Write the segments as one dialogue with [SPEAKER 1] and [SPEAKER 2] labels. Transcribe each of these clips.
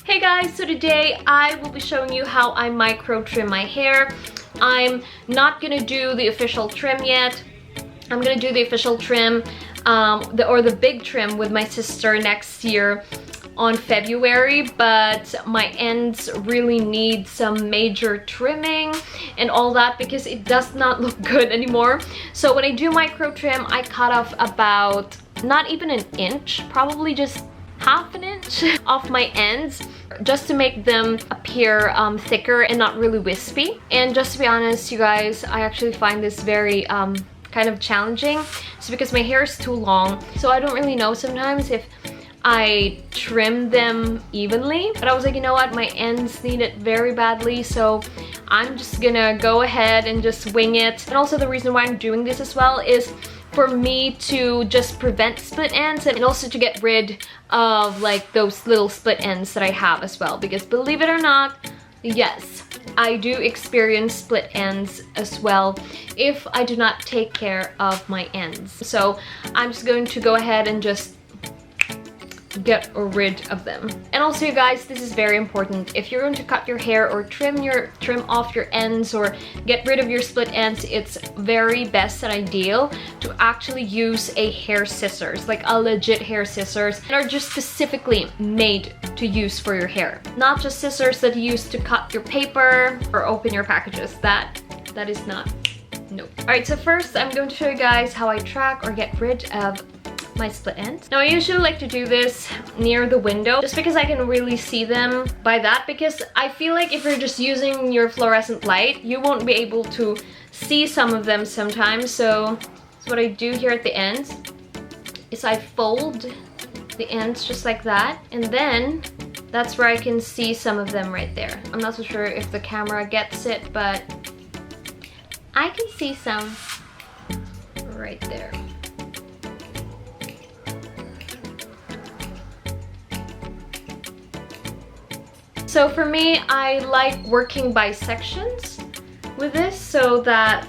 [SPEAKER 1] Hey guys, so today I will be showing you how I micro trim my hair. I'm not gonna do the official trim yet. I'm gonna do the official trim, the big trim with my sister next year on February, but my ends really need some major trimming and all that because it does not look good anymore. So when I do micro trim, I cut off about not even an inch, probably just half an inch off my ends just to make them appear thicker and not really wispy. And just to be honest, you guys, I actually find this very kind of challenging. It's because my hair is too long, so I don't really know sometimes if I trim them evenly, but I was like, you know what, my ends need it very badly, so I'm just gonna go ahead and just wing it. And also the reason why I'm doing this as well is for me to just prevent split ends and also to get rid of like those little split ends that I have as well, because believe it or not, yes, I do experience split ends as well if I do not take care of my ends. So I'm just going to go ahead and just get rid of them. And also, you guys, this is very important. If you're going to cut your hair or trim off your ends or get rid of your split ends, it's very best and ideal to actually use a hair scissors, like a legit hair scissors that are just specifically made to use for your hair, not just scissors that you use to cut your paper or open your packages. That is not, no. All right, so first I'm going to show you guys how I track or get rid of my split ends. Now I usually like to do this near the window just because I can really see them by that, because I feel like if you're just using your fluorescent light, you won't be able to see some of them sometimes. So what I do here at the ends is I fold the ends just like that, and then that's where I can see some of them right there. I'm not so sure if the camera gets it, but I can see some right there. So for me, I like working by sections with this so that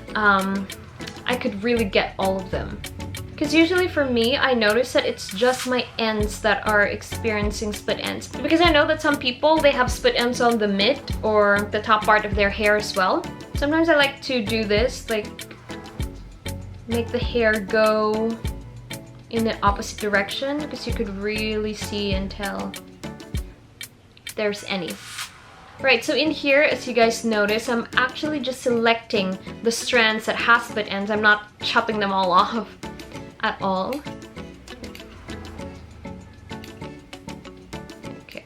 [SPEAKER 1] I could really get all of them. Because usually for me, I notice that it's just my ends that are experiencing split ends. Because I know that some people, they have split ends on the mid or the top part of their hair as well. Sometimes I like to do this, like make the hair go in the opposite direction, because you could really see and tell there's any. Right, so in here, as you guys notice, I'm actually just selecting the strands that have split ends. I'm not chopping them all off at all. Okay.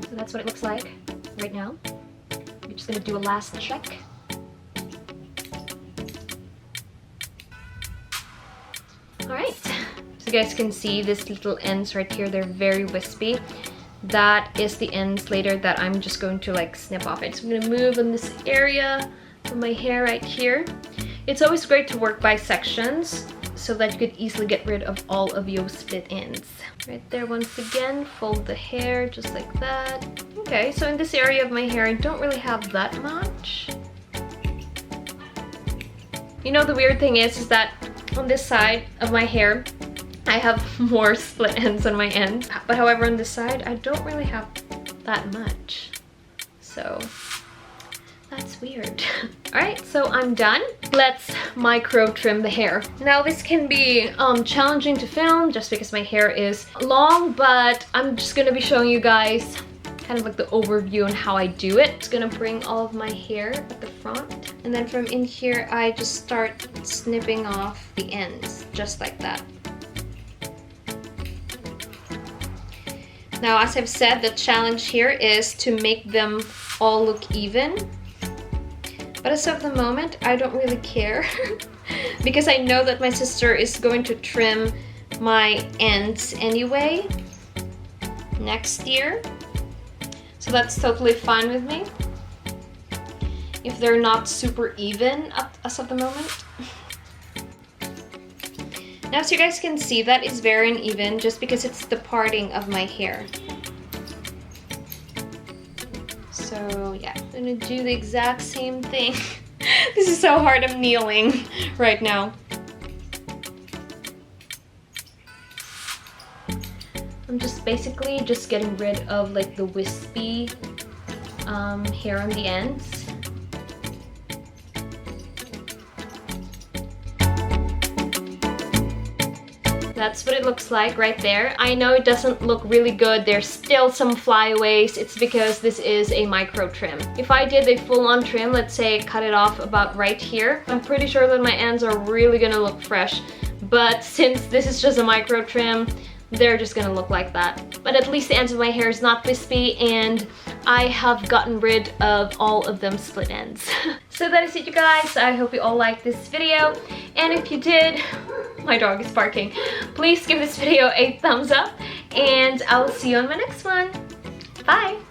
[SPEAKER 1] So that's what it looks like right now. I'm just gonna do a last check. Alright, so you guys can see these little ends right here, they're very wispy. That is the ends later that I'm just going to like snip off it. So I'm gonna move in this area of my hair right here. It's always great to work by sections so that you could easily get rid of all of your split ends. Right there, once again, fold the hair just like that. Okay, so in this area of my hair, I don't really have that much. You know, the weird thing is that on this side of my hair, I have more split ends on my ends. But however, on this side, I don't really have that much. So that's weird. Alright, so I'm done. Let's micro trim the hair. Now this can be challenging to film just because my hair is long, but I'm just gonna be showing you guys kind of like the overview on how I do it. It's gonna bring all of my hair at the front, and then from in here I just start snipping off the ends just like that. Now, as I've said, the challenge here is to make them all look even, but as of the moment I don't really care because I know that my sister is going to trim my ends anyway next year. So that's totally fine with me if they're not super even as of the moment. Now, as you guys can see, that is very uneven just because it's the parting of my hair. So So yeah, I'm gonna do the exact same thing. This is so hard, I'm kneeling right now. I'm just basically just getting rid of like the wispy hair on the ends. That's what it looks like right there. I know it doesn't look really good. There's still some flyaways. It's because this is a micro trim. If I did a full-on trim, let's say cut it off about right here, I'm pretty sure that my ends are really gonna look fresh. But since this is just a micro trim, they're just gonna look like that. But at least the ends of my hair is not wispy, and I have gotten rid of all of them split ends. So that is it, you guys. I hope you all liked this video, and if you did, my dog is barking, please give this video a thumbs up, and I'll see you on my next one. Bye!